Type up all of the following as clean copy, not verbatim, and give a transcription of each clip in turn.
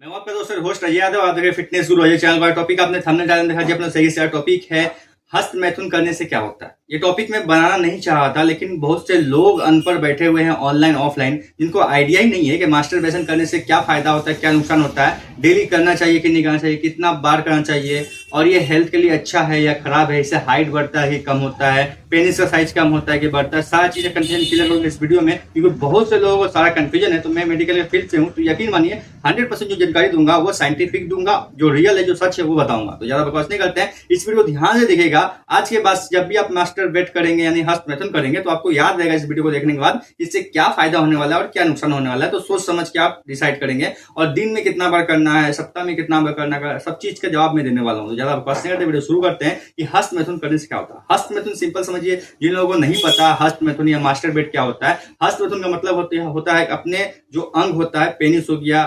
मैं हूं आपका दोस्त और होस्ट अजय यादव। आप देख रहे हैं फिटनेस गुरु अजय चैनल पर। टॉपिक आपने थंबनेल डाला देखा जी, अपना सही से टॉपिक है हस्त मैथुन करने से क्या होता है। ये टॉपिक मैं बनाना नहीं चाह रहा था, लेकिन बहुत से लोग अनपढ़ बैठे हुए हैं ऑनलाइन ऑफलाइन, जिनको आइडिया ही नहीं है कि मास्टरबेशन करने से क्या फायदा होता है, क्या नुकसान होता है, डेली करना चाहिए कि नहीं करना चाहिए, कितना बार करना चाहिए, और ये हेल्थ के लिए अच्छा है या खराब है, इससे हाइट बढ़ता है कि कम होता है, पेनिस का साइज कम होता है कि बढ़ता है, सारी चीजें कंफ्यूजन क्लियर होंगे इस वीडियो में, क्योंकि बहुत से लोगों को सारा कंफ्यूजन है। तो मैं मेडिकल फील्ड से हूँ, तो यकीन मानिए 100% जो जानकारी दूंगा वो साइंटिफिक दूंगा, जो रियल है, जो सच है वो बताऊंगा। तो ज्यादा बकवास नहीं करते हैं, इस वीडियो को ध्यान से देखिएगा। आज के बाद जब भी आप मास्टर बेट करेंगे यानी हस्त मैथुन करेंगे, तो आपको याद रहेगा इस वीडियो को देखने के बाद इससे क्या फायदा होने वाला है और क्या नुकसान होने वाला है। तो सोच समझ के आप डिसाइड करेंगे, और दिन में कितना बार करना है, सप्ताह में कितना बार करना है, सब चीज का जवाब मैं देने वाला हूँ। तो ज्यादा बकवास नहीं करते, वीडियो शुरू करते हैं कि हस्त मैथुन करने से क्या होता है। हस्त मैथुन सिंपल समझिए, जिन लोगों को नहीं पता हस्त मैथुन या मास्टर बेट क्या होता है। हस्त मैथुन का मतलब होता है अपने जो अंग होता है, पेनिस हो गया,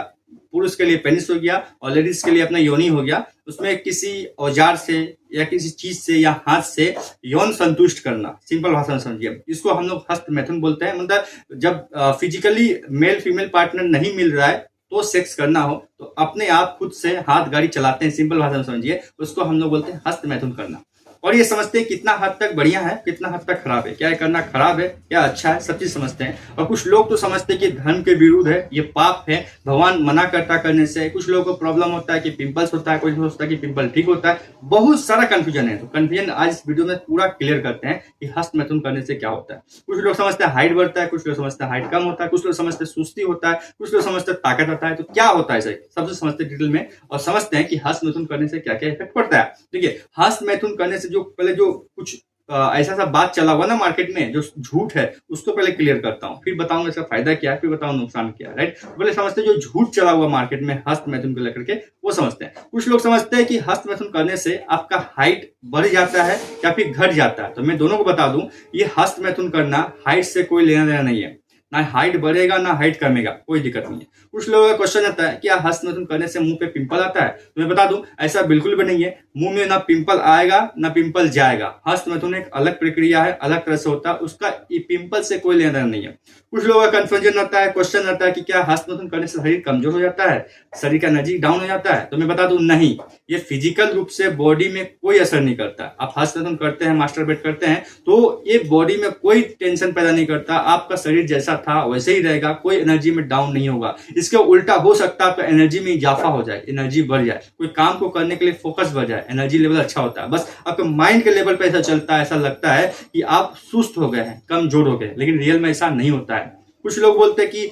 पुरुष के लिए पेनिस हो गया और लेडीज के लिए अपना योनि हो गया, उसमें किसी औजार से या किसी चीज से या हाथ से यौन संतुष्ट करना, सिंपल भाषा में समझिए। इसको हम लोग हस्त मैथुन बोलते हैं। मतलब जब फिजिकली मेल फीमेल पार्टनर नहीं मिल रहा है तो सेक्स करना हो, तो अपने आप खुद से हाथ गाड़ी चलाते हैं, सिंपल भाषा में समझिए, उसको हम लोग बोलते हैं हस्त मैथुन करना। और ये समझते हैं कितना हद तक बढ़िया है, कितना हद तक खराब है, क्या ये करना खराब है क्या अच्छा है, सब चीज समझते हैं। और कुछ लोग तो समझते हैं कि धर्म के विरुद्ध है, ये पाप है, भगवान मना करता करने से। कुछ लोगों को प्रॉब्लम होता है कि पिंपल्स होता है, कोई सोचता है कि पिंपल ठीक होता है, बहुत सारा कंफ्यूजन है। तो कंफ्यूजन आज इस वीडियो में पूरा क्लियर करते हैं कि हस्त मैथुन करने से क्या होता है। कुछ लोग समझते हैं हाइट बढ़ता है, कुछ लोग समझते हैं हाइट कम होता है, कुछ लोग समझते हैं सुस्ती होता है, कुछ लोग समझते हैं ताकत आता है। तो क्या होता है सही, सबसे समझते हैं डिटेल में, और समझते हैं कि हस्त मैथुन करने से क्या क्या इफेक्ट पड़ता है। देखिए, हस्त मैथुन करने से जो पहले जो कुछ ऐसा सा बात चला हुआ ना मार्केट में, जो झूठ है, उसको पहले क्लियर करता हूँ, फिर बताऊंगा इसका फायदा क्या है, फिर बताऊं नुकसान क्या है। राइट, पहले समझते हैं जो झूठ चला हुआ मार्केट में हस्त मैथुन को लेकर के, वो समझते हैं। कुछ लोग समझते हैं कि हस्त मैथुन करने से आपका हाइट बढ़ जाता है या फिर घट जाता है। तो मैं दोनों को बता दूं, ये हस्त मैथुन करना हाइट से कोई लेना देना नहीं है, ना हाइट बढ़ेगा ना हाइट कमेगा, कोई दिक्कत नहीं है। कुछ लोगों का क्वेश्चन आता है क्या हस्त मैथुन करने से मुंह पे पिंपल आता है। तो मैं बता दूं, ऐसा बिल्कुल भी नहीं है। मुंह में ना पिंपल आएगा ना पिंपल जाएगा। हस्त मैथुन एक अलग प्रक्रिया है, अलग तरह से होता है, उसका पिंपल से कोई लेना देना नहीं है। कुछ लोगों का कंफ्यूजन आता है, क्वेश्चन आता है कि क्या हस्त मैथुन करने से शरीर कमजोर हो जाता है, शरीर का एनर्जी डाउन हो जाता है। तो मैं बता दूं, नहीं, ये फिजिकल रूप से बॉडी में कोई असर नहीं करता। आप हस्त मैथुन करते हैं, मास्टरबेट करते हैं, तो ये बॉडी में कोई टेंशन पैदा नहीं करता। आपका शरीर जैसा था वैसे ही रहेगा, कोई एनर्जी में डाउन नहीं होगा। इसके उल्टा हो सकता है आपका एनर्जी में इजाफा हो जाए, एनर्जी बढ़ जाए, कोई काम को करने के लिए फोकस बढ़ जाए, एनर्जी लेवल अच्छा होता है। बस आपके माइंड के लेवल पे ऐसा चलता है, ऐसा लगता है कि आप सुस्त हो गए हैं, कमजोर हो गए, लेकिन रियल में ऐसा नहीं होता है। कुछ लोग बोलते हैं कि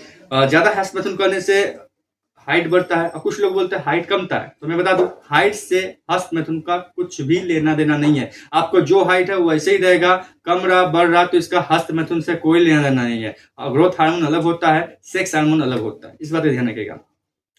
ज्यादा हस्त मैथुन करने से हाइट बढ़ता है, और कुछ लोग बोलते हैं हाइट कमता है। तो मैं बता दूं, हाइट से हस्त मैथुन का कुछ भी लेना देना नहीं है। आपको जो हाइट है वो वैसे ही रहेगा, कम रहा बढ़ रहा तो इसका हस्त मैथुन से कोई लेना देना नहीं है। ग्रोथ हार्मोन अलग होता है, सेक्स हार्मोन अलग होता है, इस बात का ध्यान रखिएगा।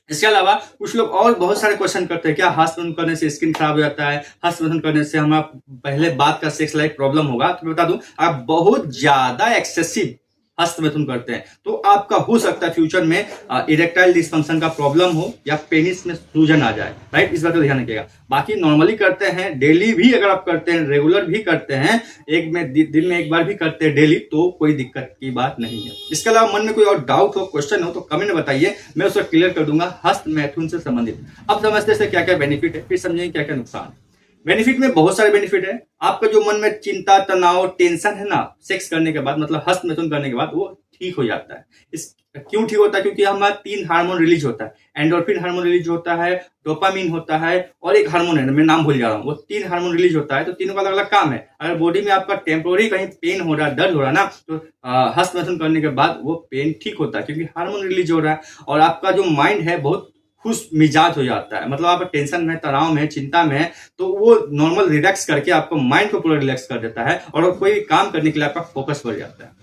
इसके अलावा कुछ लोग और बहुत सारे क्वेश्चन करते हैं, क्या हस्त मैथुन करने से स्किन खराब हो जाता है, हस्त मैथुन करने से हमारा पहले बात का सेक्स लाइफ प्रॉब्लम होगा। तो मैं बता दूं, आप बहुत ज्यादा एक्सेसिव हस्त मैथुन करते हैं तो आपका हो सकता है फ्यूचर में इरेक्टाइल डिस्फंक्शन का प्रॉब्लम हो या पेनिस में सूजन आ जाए। राइट, इस बात का ध्यान रखिएगा। बाकी नॉर्मली करते हैं, डेली भी अगर आप करते हैं, रेगुलर भी करते हैं, दिन में एक बार भी करते हैं डेली, तो कोई दिक्कत की बात नहीं है। इसके अलावा मन में कोई और डाउट हो, क्वेश्चन हो, तो कमेंट में बताइए, मैं उसको क्लियर कर दूंगा हस्त मैथुन से संबंधित। अब समझते हैं क्या क्या बेनिफिट है, फिर समझेंगे क्या क्या नुकसान। बेनिफिट में बहुत सारे बेनिफिट है। आपका जो मन में चिंता, तनाव, टेंशन है ना, सेक्स करने के बाद, मतलब हस्त मैथुन करने के बाद, वो ठीक हो जाता है। इस क्यों ठीक होता है? क्योंकि हमारा 3 हार्मोन रिलीज होता है। एंडोर्फिन हार्मोन रिलीज होता है, डोपामिन होता है, और एक हार्मोन है, मैं नाम भूल जा रहा हूँ। वो 3 हार्मोन रिलीज होता है, तो तीनों का अलग अलग काम है। अगर बॉडी में आपका टेम्पोररी कहीं पेन हो रहा है, दर्द हो रहा है ना, तो हस्त मैथुन करने के बाद वो पेन ठीक होता है, क्योंकि हार्मोन रिलीज हो रहा है। और आपका जो माइंड है बहुत खुश मिजाज हो जाता है, मतलब आप टेंशन में, तनाव में, चिंता में, तो वो नॉर्मल रिलैक्स करके आपको माइंड को पूरा रिलैक्स कर देता है, और कोई काम करने के लिए आपका फोकस बढ़ जाता है।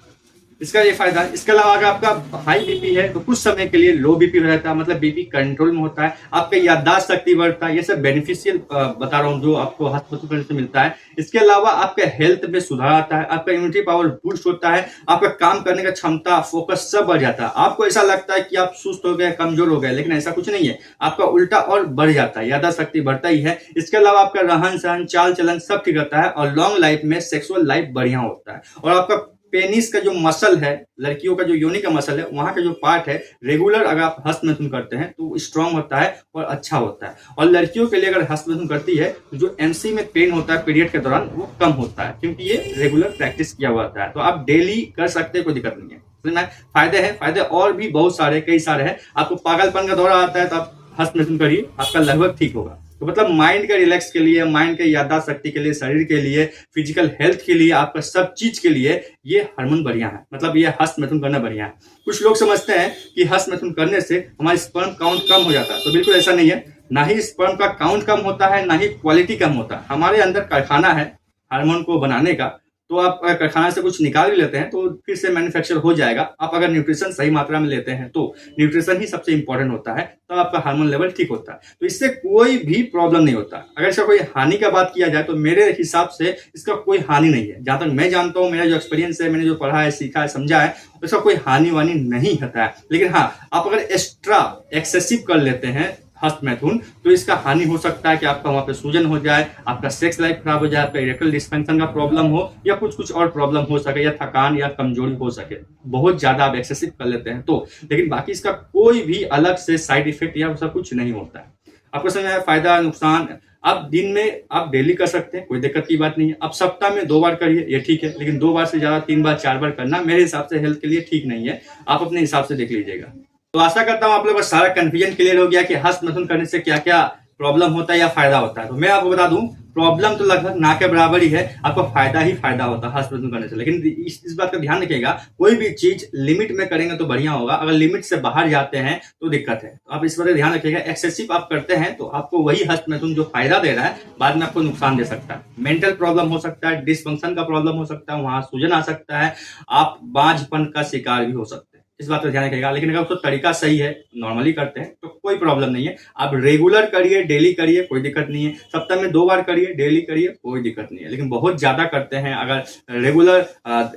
इसका ये फायदा है। इसके अलावा अगर आपका हाई बीपी है तो कुछ समय के लिए लो बीपी रहता है, मतलब बीपी कंट्रोल में होता है, आपका याददाश्त शक्ति बढ़ता है। ये सब बेनिफिशियल बता रहा हूँ जो आपको हस्त मैथुन करने से मिलता है। इसके अलावा आपके हेल्थ में सुधार आता है, आपका इम्यूनिटी पावर बूस्ट होता है, आपका काम करने का क्षमता, फोकस सब बढ़ जाता है। आपको ऐसा लगता है कि आप सुस्त हो गए, कमजोर हो गए, लेकिन ऐसा कुछ नहीं है, आपका उल्टा और बढ़ जाता है, याददाश्त शक्ति बढ़ता ही है। इसके अलावा आपका रहन सहन, चाल चलन सब ठीक रहता है, और लॉन्ग लाइफ में सेक्सुअल लाइफ बढ़िया होता है, और आपका पेनिस का जो मसल है, लड़कियों का जो योनि का मसल है, वहां का जो पार्ट है, रेगुलर अगर आप हस्त मैथुन करते हैं तो स्ट्रांग होता है और अच्छा होता है। और लड़कियों के लिए अगर हस्त मैथुन करती है तो जो एमसी में पेन होता है पीरियड के दौरान वो कम होता है, क्योंकि ये रेगुलर प्रैक्टिस किया हुआ होता है। तो आप डेली कर सकते हैं, कोई दिक्कत नहीं है। फायदे हैं, फायदे और भी बहुत सारे, कई सारे हैं। आपको पागलपन का दौरा आता है तो आप हस्त मैथुन करिए, आपका लगभग ठीक होगा। तो मतलब माइंड के रिलैक्स के लिए, माइंड के याददाश्त शक्ति के लिए, शरीर के लिए, फिजिकल हेल्थ के लिए, आपका सब चीज के लिए ये हार्मोन बढ़िया है। मतलब ये हस्त मैथुन करना बढ़िया है। कुछ लोग समझते हैं कि हस्त मैथुन करने से हमारा स्पर्म काउंट कम हो जाता है, तो बिल्कुल ऐसा नहीं है। ना ही स्पर्म का काउंट कम होता है, ना ही क्वालिटी कम होता है। हमारे अंदर कारखाना है हार्मोन को बनाने का, तो आप कारखाना से कुछ निकाल भी लेते हैं तो फिर से मैन्युफैक्चर हो जाएगा। आप अगर न्यूट्रिशन सही मात्रा में लेते हैं तो न्यूट्रिशन ही सबसे इंपॉर्टेंट होता है, तो आपका हार्मोन लेवल ठीक होता है। तो इससे कोई भी प्रॉब्लम नहीं होता। अगर इसका कोई हानि का बात किया जाए तो मेरे हिसाब से इसका कोई हानि नहीं है। जहां तक मैं जानता हूं, मेरा जो एक्सपीरियंस है, मैंने जो पढ़ा है, सीखा है, समझा है, इसका कोई हानि वानी नहीं होता है। लेकिन हाँ, आप अगर एक्स्ट्रा एक्सेसिव कर लेते हैं हस्त मैथुन तो इसका हानि हो सकता है कि आपका वहां पे सूजन हो जाए, आपका सेक्स लाइफ खराब हो जाए, आपका इरेक्टाइल डिस्फंक्शन का प्रॉब्लम हो, या कुछ और प्रॉब्लम हो सके, या थकान या कमजोरी हो सके। बहुत ज्यादा आप एक्सेसिव कर लेते हैं तो। लेकिन बाकी इसका कोई भी अलग से साइड इफेक्ट या उसका कुछ नहीं होता है। आपको समझ में फायदा नुकसान। आप दिन में आप डेली कर सकते हैं, कोई दिक्कत की बात नहीं है। आप सप्ताह में 2 बार करिए, ये ठीक है। लेकिन 2 बार से ज्यादा 3 बार 4 बार करना मेरे हिसाब से हेल्थ के लिए ठीक नहीं है। आप अपने हिसाब से देख लीजिएगा। तो आशा करता हूं आप लोगों का सारा कंफ्यूजन क्लियर हो गया कि हस्त मैथुन करने से क्या क्या प्रॉब्लम होता है या फायदा होता है। तो मैं आपको बता दूं, प्रॉब्लम तो लगभग ना के बराबर ही है, आपको फायदा ही फायदा होता है हस्त मैथुन करने से। लेकिन इस बात का ध्यान रखिएगा, कोई भी चीज लिमिट में करेंगे तो बढ़िया होगा। अगर लिमिट से बाहर जाते हैं तो दिक्कत है। तो आप इस बात का ध्यान रखिएगा। एक्सेसिव आप करते हैं तो आपको वही हस्त मैथुन जो फायदा दे रहा है बाद में आपको नुकसान दे सकता है। मेंटल प्रॉब्लम हो सकता है, डिसफंक्शन का प्रॉब्लम हो सकता है, वहां सूजन आ सकता है, आप बांझपन का शिकार भी हो सकते हैं। इस बात का ध्यान रखिएगा। लेकिन अगर उसका तरीका सही है, नॉर्मली करते हैं तो कोई प्रॉब्लम नहीं है। आप रेगुलर करिए, डेली करिए, कोई दिक्कत नहीं है। सप्ताह में 2 बार करिए, डेली करिए, कोई दिक्कत नहीं है। लेकिन बहुत ज्यादा करते हैं, अगर रेगुलर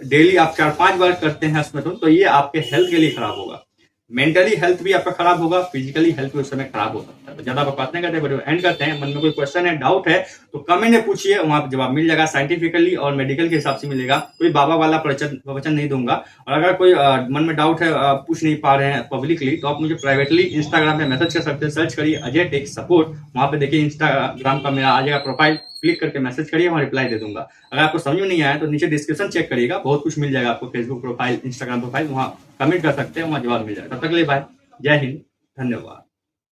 डेली आप 4-5 बार करते हैं हस्त मैथुन, तो ये आपके हेल्थ के लिए खराब होगा। मेंटली हेल्थ भी आपका खराब होगा, फिजिकली हेल्थ भी उस समय खराब हो सकता है। तो ज्यादा बात नहीं करते, वीडियो एंड करते हैं। मन में कोई क्वेश्चन है, डाउट है तो कमेंट में पूछिए, वहां पर जवाब मिल जाएगा। साइंटिफिकली और मेडिकल के हिसाब से मिलेगा। कोई बाबा वाला प्रवचन नहीं दूंगा। और अगर कोई मन में डाउट है, पूछ नहीं पा रहे हैं पब्लिकली, तो आप मुझे प्राइवेटली इंस्टाग्राम पे मैसेज कर सकते हैं। सर्च करिए अजय टेक सपोर्ट, वहां पे देखिए इंस्टाग्राम का मेरा आ जाएगा प्रोफाइल, क्लिक करके मैसेज करिए, वहां रिप्लाई दे दूंगा। अगर आपको समझ में नहीं आया तो नीचे डिस्क्रिप्शन चेक करिएगा, बहुत कुछ मिल जाएगा आपको। फेसबुक प्रोफाइल, इंस्टाग्राम प्रोफाइल, वहां कमेंट कर सकते हैं, वहां जवाब मिल जाएगा। तब तक के लिए बाय, जय हिंद, धन्यवाद।